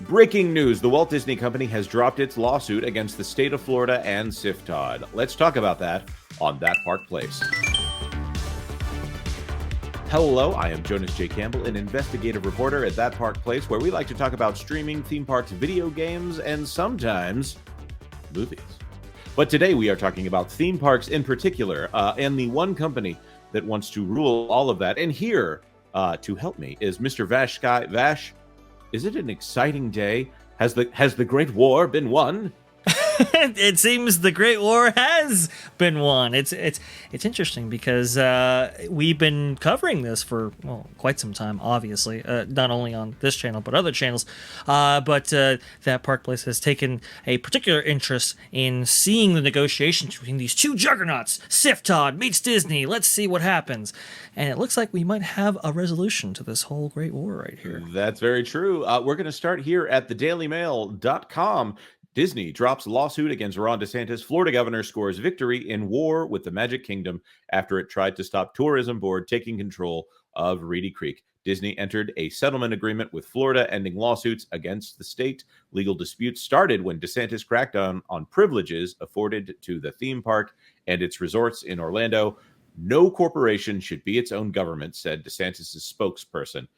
Breaking news, the Walt Disney Company has dropped its lawsuit against the state of Florida and CFTOD. Let's talk about that on That Park Place. Hello, I am Jonas J. Campbell, an investigative reporter at That Park Place, where we like to talk about streaming, theme parks, video games, and sometimes movies. But today we are talking about theme parks in particular, and the one company that wants to rule all of that. And here to help me is Mr. Vash Sky. Vash, is it an exciting day? Has the Great War been won? It seems the Great War has been won. It's interesting because we've been covering this for quite some time. Obviously, not only on this channel but other channels. But That Park Place has taken a particular interest in seeing the negotiations between these two juggernauts. CFTOD meets Disney. Let's see what happens. And it looks like we might have a resolution to this whole Great War right here. That's very true. We're going to start here at thedailymail.com. Disney drops lawsuit against Ron DeSantis. Florida governor scores victory in war with the Magic Kingdom after it tried to stop tourism board taking control of Reedy Creek. Disney entered a settlement agreement with Florida, ending lawsuits against the state. Legal disputes started when DeSantis cracked down on privileges afforded to the theme park and its resorts in Orlando. No corporation should be its own government, said DeSantis' spokesperson.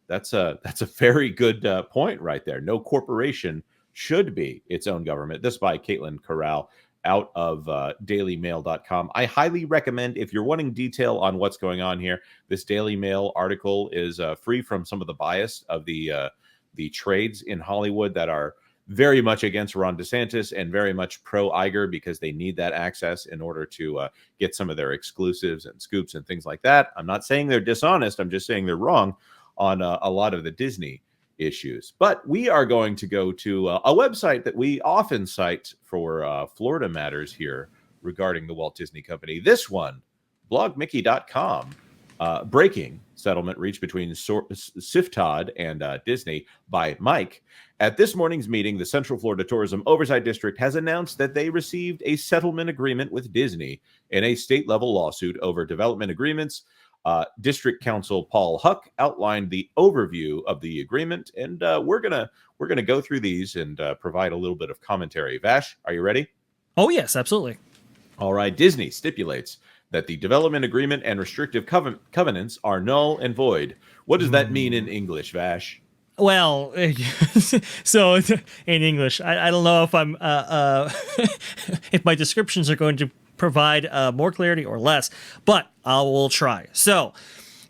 That's a very good point right there. No corporation should be its own government. This by Caitlin Corral out of dailymail.com. I highly recommend, if you're wanting detail on what's going on here, this Daily Mail article is free from some of the bias of the trades in Hollywood that are very much against Ron DeSantis and very much pro Iger because they need that access in order to get some of their exclusives and scoops and things like that. I'm not saying they're dishonest. I'm just saying they're wrong on a lot of the Disney issues. But we are going to go to a website that we often cite for Florida matters here regarding the Walt Disney Company. This one, blogmickey.com. Breaking settlement reached between CFTOD and Disney by Mike. At this morning's meeting, the Central Florida Tourism Oversight District has announced that they received a settlement agreement with Disney in a state-level lawsuit over development agreements. District Counsel Paul Huck outlined the overview of the agreement, and we're gonna go through these and provide a little bit of commentary. Vash, are you ready? Oh yes, absolutely. All right. Disney stipulates that the development agreement and restrictive covenants are null and void. What does that mean in English, Vash? Well, so in English, I don't know if I'm if my descriptions are going to provide more clarity or less, but I will try. So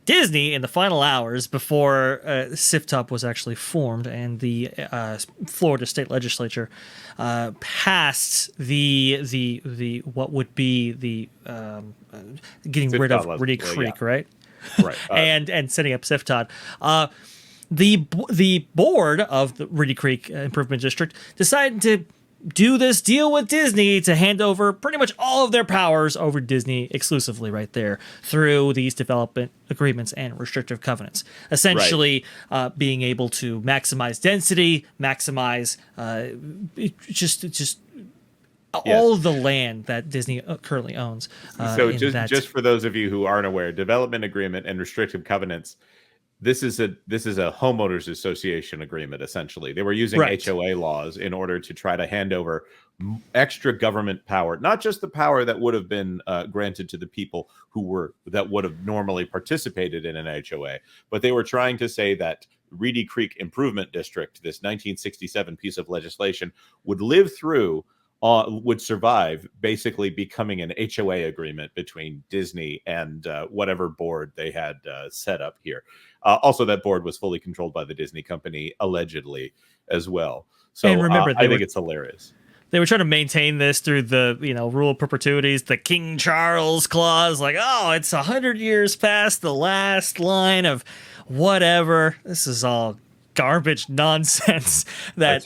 Disney, in the final hours before CFTOD was actually formed and the Florida state legislature passed the what would be the getting rid of Reedy Creek, right? Right. and setting up CFTOD. The board of the Reedy Creek Improvement District decided to do this deal with Disney to hand over pretty much all of their powers over Disney exclusively right there through these development agreements and restrictive covenants. Essentially, being able to maximize density, maximize all of the land that Disney currently owns. So just for those of you who aren't aware, development agreement and restrictive covenants, This is a homeowners association agreement. Essentially, they were using HOA laws in order to try to hand over extra government power, not just the power that would have been granted to the people that would have normally participated in an HOA, but they were trying to say that Reedy Creek Improvement District, this 1967 piece of legislation, would survive basically becoming an HOA agreement between Disney and whatever board they had set up here. Also, that board was fully controlled by the Disney company, allegedly, as well. So and remember, I think it's hilarious. They were trying to maintain this through the rule of perpetuities, the King Charles clause, like, oh, it's 100 years past the last line of whatever. This is all garbage nonsense that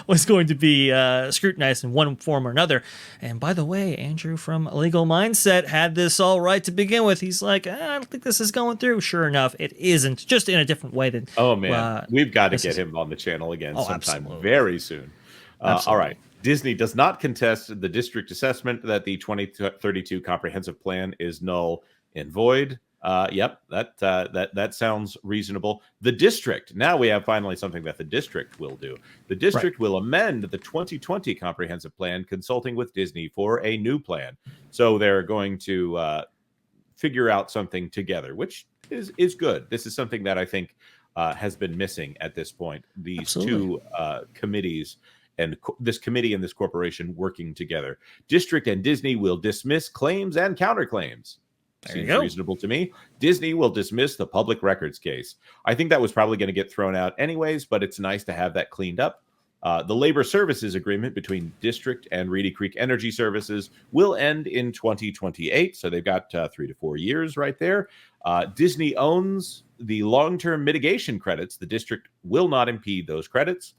was going to be scrutinized in one form or another. And by the way, Andrew from Legal Mindset had this all right to begin with. He's like, I don't think this is going through. Sure enough, it isn't, just in a different way than. Oh man, we've got to get him on the channel again sometime very soon. All right. Disney does not contest the district assessment that the 2032 comprehensive plan is null and void. Yep, that sounds reasonable. The district. Now we have finally something that the district will do. The district will amend the 2020 comprehensive plan, consulting with Disney for a new plan. So they're going to figure out something together, which is good. This is something that I think has been missing at this point. These Absolutely. two committees and this committee and this corporation working together. District and Disney will dismiss claims and counterclaims. There you Seems go. reasonable to me. Disney will dismiss the public records case. I think that was probably going to get thrown out anyways, but it's nice to have that cleaned up. The labor services agreement between District and Reedy Creek Energy Services will end in 2028. So they've got 3 to 4 years right there. Disney owns the long-term mitigation credits. The district will not impede those credits.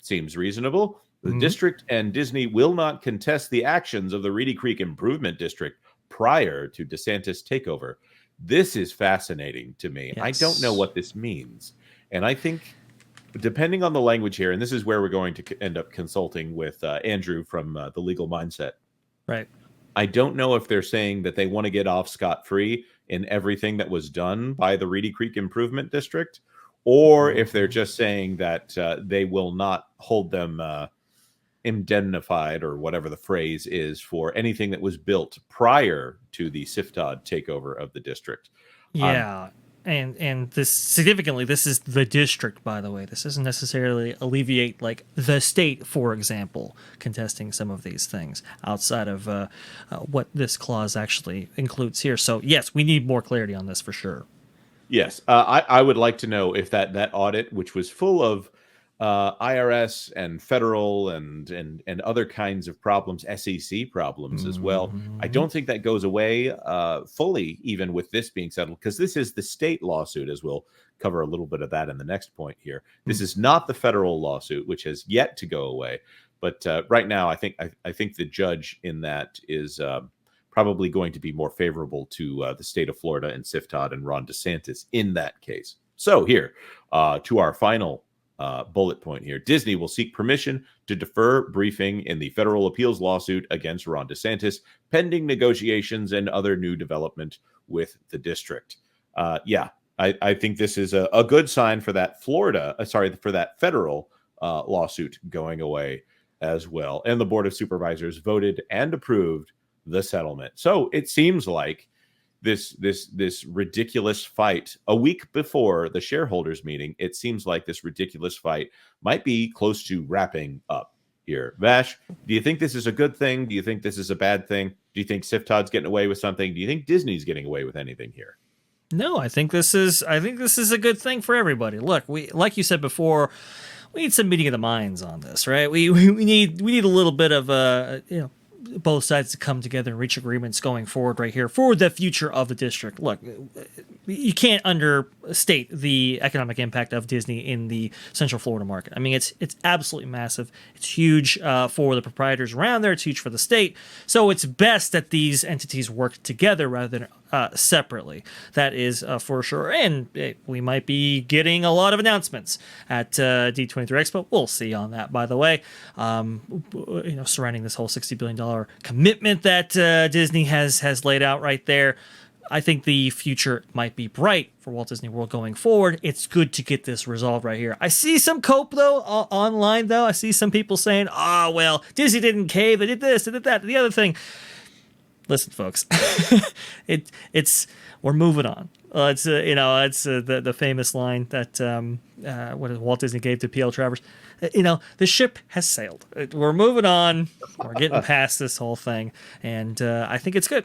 Seems reasonable. The district and Disney will not contest the actions of the Reedy Creek Improvement District prior to DeSantis takeover. This is fascinating to me. Yes. I don't know what this means. And I think, depending on the language here, and this is where we're going to end up consulting with Andrew from the Legal Mindset. Right. I don't know if they're saying that they want to get off scot-free in everything that was done by the Reedy Creek Improvement District, or if they're just saying that they will not hold them indemnified, or whatever the phrase is, for anything that was built prior to the CFTOD takeover of the district. Yeah. And this significantly, this is the district, by the way. This doesn't necessarily alleviate like the state, for example, contesting some of these things outside of what this clause actually includes here. So yes, we need more clarity on this for sure. Yes, I would like to know if that audit, which was full of IRS and federal and other kinds of problems, SEC problems as well. I don't think that goes away fully, even with this being settled, because this is the state lawsuit, as we'll cover a little bit of that in the next point here. This is not the federal lawsuit, which has yet to go away. But right now, I think the judge in that is probably going to be more favorable to the state of Florida and CFTOD and Ron DeSantis in that case. So here to our final bullet point here. Disney will seek permission to defer briefing in the federal appeals lawsuit against Ron DeSantis, pending negotiations and other new development with the district. I think this is a good sign for that for that federal lawsuit going away as well. And the Board of Supervisors voted and approved the settlement. So it seems like this ridiculous fight a week before the shareholders meeting, it seems like this ridiculous fight might be close to wrapping up here. Vash, do you think this is a good thing? Do you think this is a bad thing? Do you think CFTOD's getting away with something? Do you think Disney's getting away with anything here? No, I think this is a good thing for everybody. Look, we, like you said before, we need some meeting of the minds on this, right? We need a little bit of both sides to come together and reach agreements going forward right here for the future of the district. Look, you can't understate the economic impact of Disney in the Central Florida market. I mean, it's absolutely massive. It's huge for the proprietors around there. It's huge for the state. So it's best that these entities work together rather than separately. That is for sure. And we might be getting a lot of announcements at D23 Expo. We'll see on that, by the way. Surrounding this whole $60 billion commitment that Disney has laid out right there. I think the future might be bright for Walt Disney World going forward. It's good to get this resolved right here. I see some cope, though, online, though. I see some people saying, well, Disney didn't cave. They did this, they did that, the other thing. Listen, folks, we're moving on. It's the famous line that Walt Disney gave to P.L. Travers. The ship has sailed. We're moving on. We're getting past this whole thing, and I think it's good.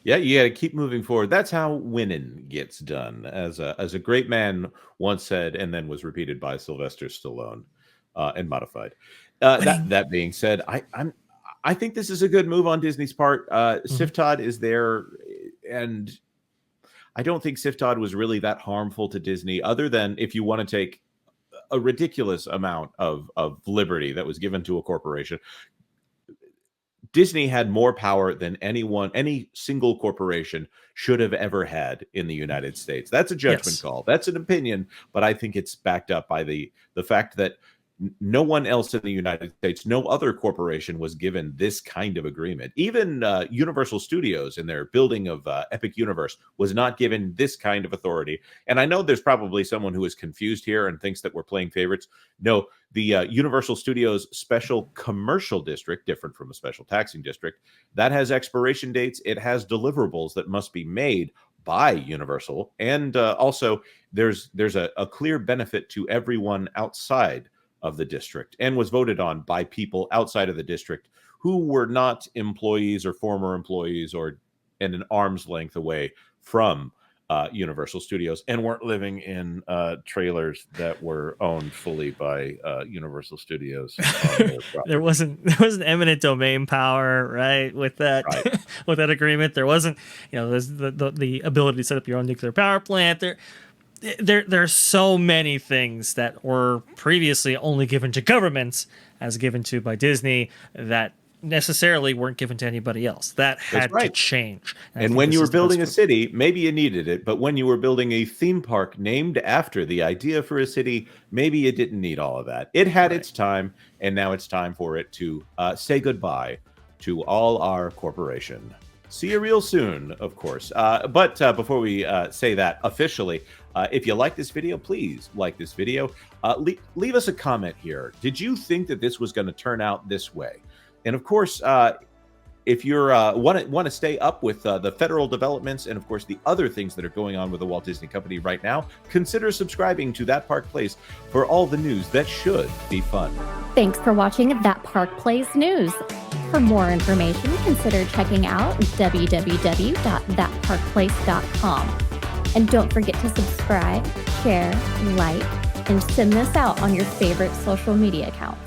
Yeah, you got to keep moving forward. That's how winning gets done, as a great man once said, and then was repeated by Sylvester Stallone and modified. That being said, I think this is a good move on Disney's part. CFTOD is there, and I don't think CFTOD was really that harmful to Disney, other than if you want to take a ridiculous amount of liberty that was given to a corporation. Disney had more power than any single corporation should have ever had in the United States. That's a judgment call. That's an opinion, but I think it's backed up by the fact that No one else in the United States, no other corporation was given this kind of agreement. Even Universal Studios in their building of Epic Universe was not given this kind of authority. And I know there's probably someone who is confused here and thinks that we're playing favorites. No, the Universal Studios Special Commercial District, different from a special taxing district, that has expiration dates. It has deliverables that must be made by Universal. And also, there's a clear benefit to everyone outside of the district, and was voted on by people outside of the district who were not employees or former employees or in an arm's length away from Universal Studios, and weren't living in trailers that were owned fully by Universal Studios. There wasn't eminent domain power, right? With that, Right. with that agreement, there wasn't, there's the ability to set up your own nuclear power plant. There's so many things that were previously only given to governments, as given to by Disney, that necessarily weren't given to anybody else. That had to change. And when you were building a city, maybe you needed it, but when you were building a theme park named after the idea for a city, maybe you didn't need all of that. It had its time, and now it's time for it to say goodbye to all our corporation. See you real soon, of course. But before we say that officially, if you like this video, please like this video. Leave us a comment here. Did you think that this was going to turn out this way? And of course, if you're want to stay up with the federal developments and of course the other things that are going on with the Walt Disney Company right now, consider subscribing to That Park Plays for all the news that should be fun. Thanks for watching That Park Plays News. For more information, consider checking out www.thatparkplace.com. And don't forget to subscribe, share, like, and send this out on your favorite social media accounts.